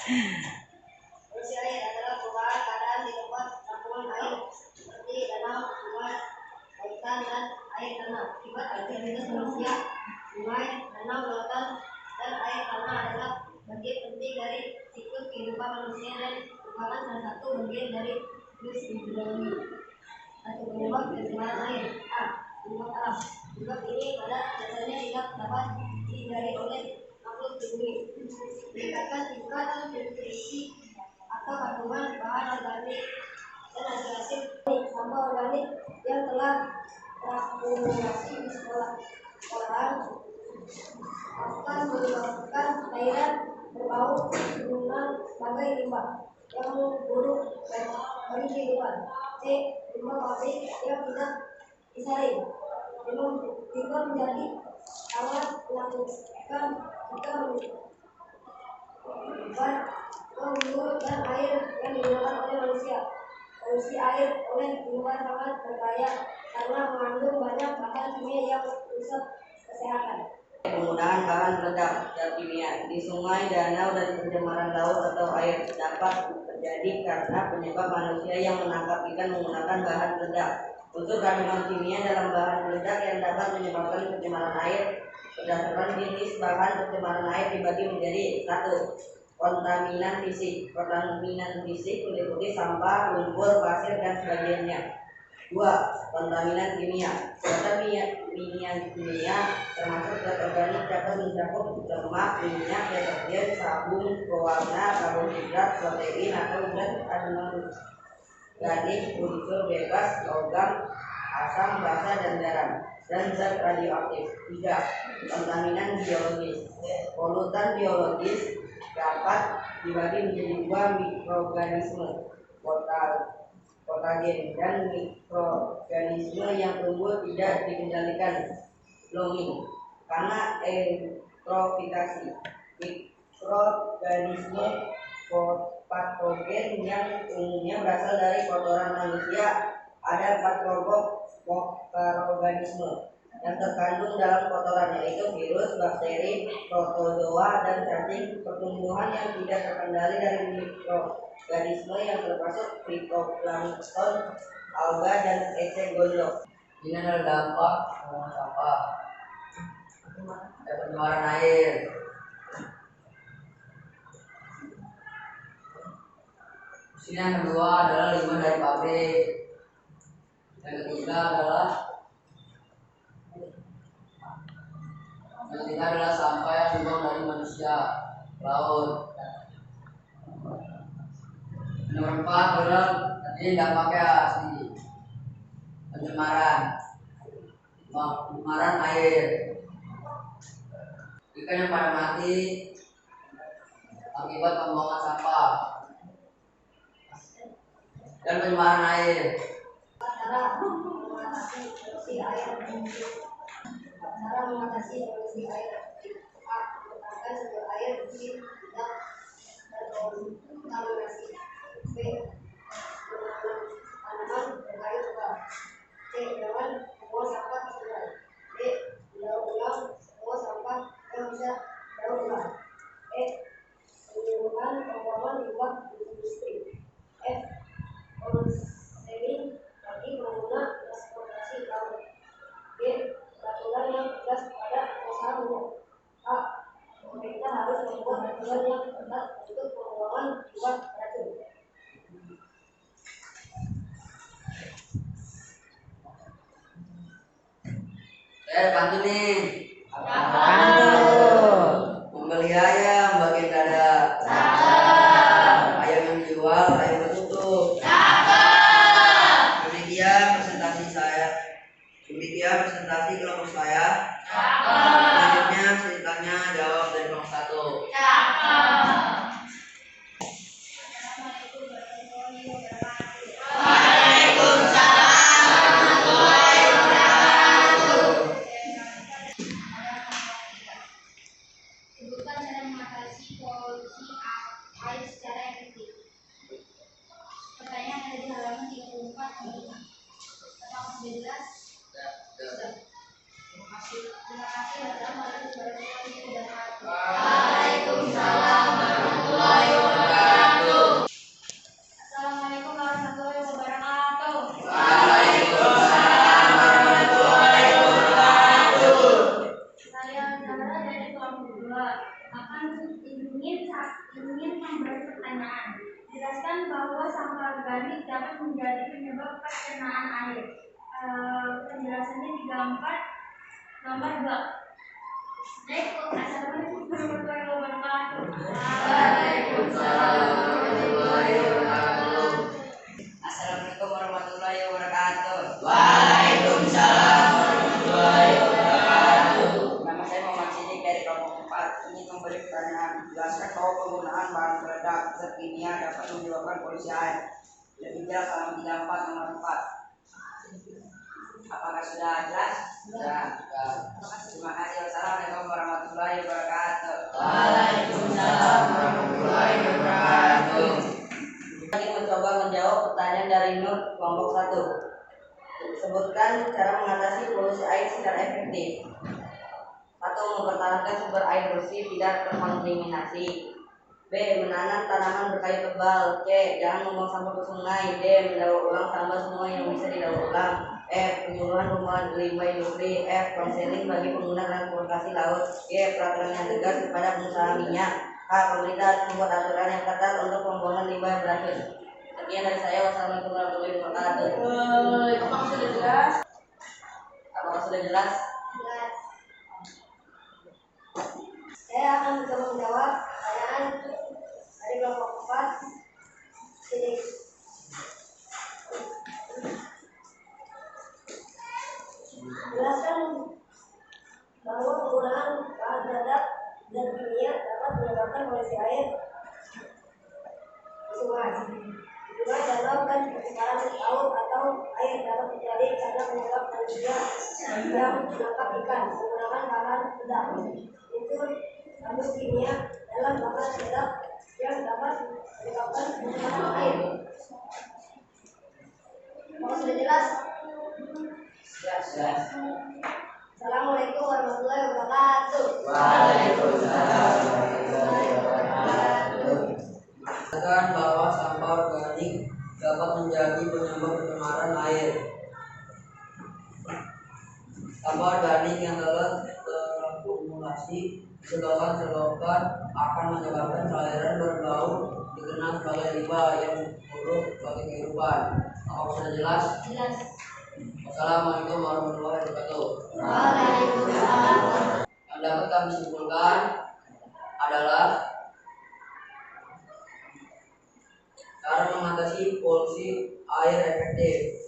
Polusi air adalah perubahan keadaan di tempat tampungan air seperti danau, sungai, lautan, dan air tanah. Akibat aktivitas manusia, sungai, danau, lautan, dan air tanah adalah bagian penting dari siklus kehidupan manusia dan merupakan salah satu bagian dari siklus hidrologi. Satu penyebab pencemaran air. A. Penyebab alam. Penyebab ini pada dasarnya tidak dapat dihindari oleh makhluk di bumi. Meningkatkan tingkat nutrisi atau kandungan bahan organik dan hasil sampah organik yang telah terakumulasi di sekolahan akan menyebabkan cairan berbau gunungan sebagai limbah yang buruk bagi kehidupan. C. Limbah pabrik yang tidak disaring. Limbah menjadi sangat menakutkan jika menyebar ke hulu dan air yang digunakan oleh manusia. Polusi air oleh limbah sangat berbahaya karena mengandung banyak bahan kimia yang merusak kesehatan. Penggunaan bahan peledak zat kimia di sungai, danau, dan pencemaran laut atau air dapat terjadi karena penyebab manusia yang menangkap ikan menggunakan bahan peledak. Untuk kandungan kimia dalam bahan peledak yang dapat menyebabkan pencemaran air berdasarkan jenis bahan pencemaran air dibagi menjadi 1. Kontaminan fisik. Kontaminan fisik meliputi sampah, lumpur, pasir, dan sebagainya. 2. Kontaminan kimia. Kontaminan kimia termasuk zat organik dapat mencakup lemak, minyak, deterjen, sabun, pewarna, karbohidrat, protein, atau zat anorganik, unsur bebas, logam, asam, basa, dan garam, dan zat radioaktif. 3. Kontaminan biologis. Polutan biologis dapat dibagi menjadi 2 mikroorganisme, patogen, dan mikroorganisme yang tumbuh tidak dikendalikan, blooming, karena eutrofikasi. Mikroorganisme patogen yang umumnya berasal dari kotoran manusia. Ada 4 kelompok mikroorganisme yang terkandung dalam kotoran, yaitu virus, bakteri, protozoa, dan cacing pertumbuhan yang tidak terkendali dari mikroorganisme yang termasuk fitoplankton, alga, dan eceng gondok. Ini adalah dampak sampah pencemaran air. Yang kedua adalah limbah dari pabrik. Yang ketiga adalah sampah yang dibuang dari manusia, laut. Nomor 4 adalah tadi dampaknya asli pencemaran air. Ikan yang pada mati akibat pembuangan sampah dan pencemaran air. Cara mengatasi polusi air. Cara mengatasi polusi air. A. Menggunakan sumber air bersih tidak terkontaminasi. B. Menanam tanaman berkayu tebal. C. Jangan membuang sampah ke sungai. D. Daur ulang semua sampah yang bisa daur ulang. E. Penyuluhan pembuangan limbah industri. F. Konseling bagi pengguna transportasi laut. G. Peraturan yang tegas pada usaha minyak. A. Pemerintah harus membuat aturan yang ketat untuk pembuangan limbah racun. Pantun nih. Membeli ayam bagian dada. Ayam yang dijual, ayam tertutup. Demikian presentasi kelompok saya. Selanjutnya ceritanya jawab dari kelompok 1. Sebutkan cara mengatasi penyebab pencernaan air. Penjelasannya di gambar nomor 2. Assalamualaikum warahmatullahi wabarakatuh. Waalaikumsalam warahmatullahi wabarakatuh. Assalamualaikum warahmatullahi wabarakatuh. Waalaikumsalam warahmatullahi wabarakatuh. Nama saya Muhammad Sidik dari kelompok 4. Ingin memberi pertanyaan. Jelaskan bahwa penggunaan bahan peledak zat kimia dapat menyebabkan polusi air. Lebih jelas dalam 34 nomor 4. Apakah sudah jelas? Sudah. Terima kasih. Wassalamualaikum warahmatullahi wabarakatuh. Waalaikumsalam warahmatullahi wabarakatuh. Kita mencoba menjawab pertanyaan dari Nur kelompok 1. Sebutkan cara mengatasi polusi air secara efektif. 1. Mempertahankan sumber air bersih tidak terkontaminasi. B. Menanam tanaman berkayu tebal. C. Jangan membuang sampah ke sungai. D. Mendaur ulang sampah semua yang bisa didaur ulang. F. Penyuluhan pembuangan limbah industri. F. Konseling bagi pengguna transportasi laut. G. Peraturan yang tegas kepada pengusaha minyak. H. Pemerintah harus membuat aturan yang ketat untuk pembuangan limbah yang beracun. Sekian dari saya. Wassalamualaikum warahmatullahi wabarakatuh. Apakah sudah jelas? Apakah sudah jelas? Jelas. Saya akan mencoba menjawab pertanyaan dari kelompok 4. Jadi, jelaskan bahwa penggunaan bahan peledak zat kimia dapat menyebabkan polusi air di sungai, danau, dan pertukaran laut atau air dapat terjadi karena penyebab manusia yang menangkap ikan menggunakan bahan peledak. Unsur kandung kimia dalam bahan peledak yang dapat menyebabkan pencemaran air. Apakah sudah jelas? Jelas. Assalamualaikum warahmatullahi wabarakatuh. Waalaikumsalam warahmatullahi wabarakatuh. Katakan bahwa sampah organik dapat menjadi penyebab pencemaran air. Sampah organik yang telah terakumulasi di selokan akan menyebabkan cairan berbau dikenal sebagai limbah yang buruk bagi kehidupan. Apakah sudah jelas? Jelas. Assalamualaikum warahmatullahi wabarakatuh. Waalaikumsalam. Yang dapat kami simpulkan adalah cara mengatasi polusi air efektif.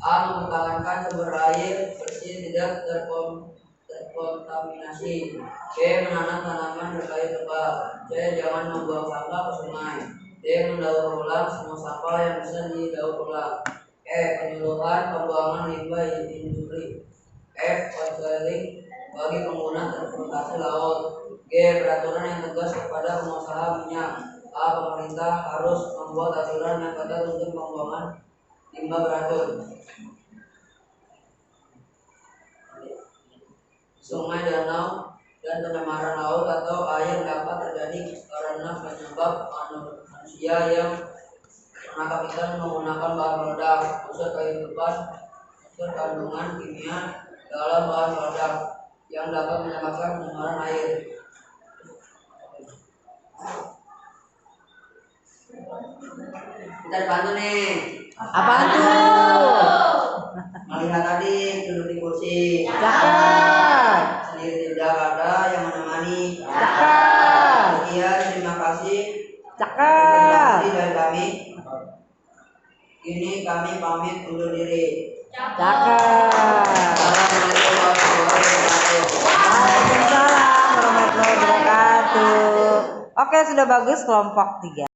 A. Mempertahankan sumber air bersih tidak terkontaminasi. B. Menanam tanaman berkayu tebal. C. Jangan membuang sampah ke sungai. D. Mendaur ulang semua sampah yang bisa didaur ulang. E. Penyuluhan pembuangan limbah industri. F. Konseling bagi pengguna transportasi laut. G. Peraturan yang tegas kepada pengusaha minyak. A. Pemerintah harus membuat aturan yang ketat untuk pembuangan limbah beracun. Sungai, danau, dan pencemaran laut atau air dapat terjadi karena penyebab manusia yang menangkap ikan menggunakan bahan peledak, unsur kayu tebal, unsur kandungan kimia dalam bahan peledak yang dapat menyebabkan pencemaran air. Kita bantu nih. Apaan tuh? Melihat tadi duduk di kursi. Cakep. Sendiri tidak ada yang menemani. Cakep. Sekian, terima kasih. Cakep. Dari kami. Ini kami pamit undur diri. Cakep. Assalamualaikum warahmatullahi wabarakatuh. Waalaikumsalam warahmatullahi wabarakatuh. Oke, sudah bagus kelompok 3.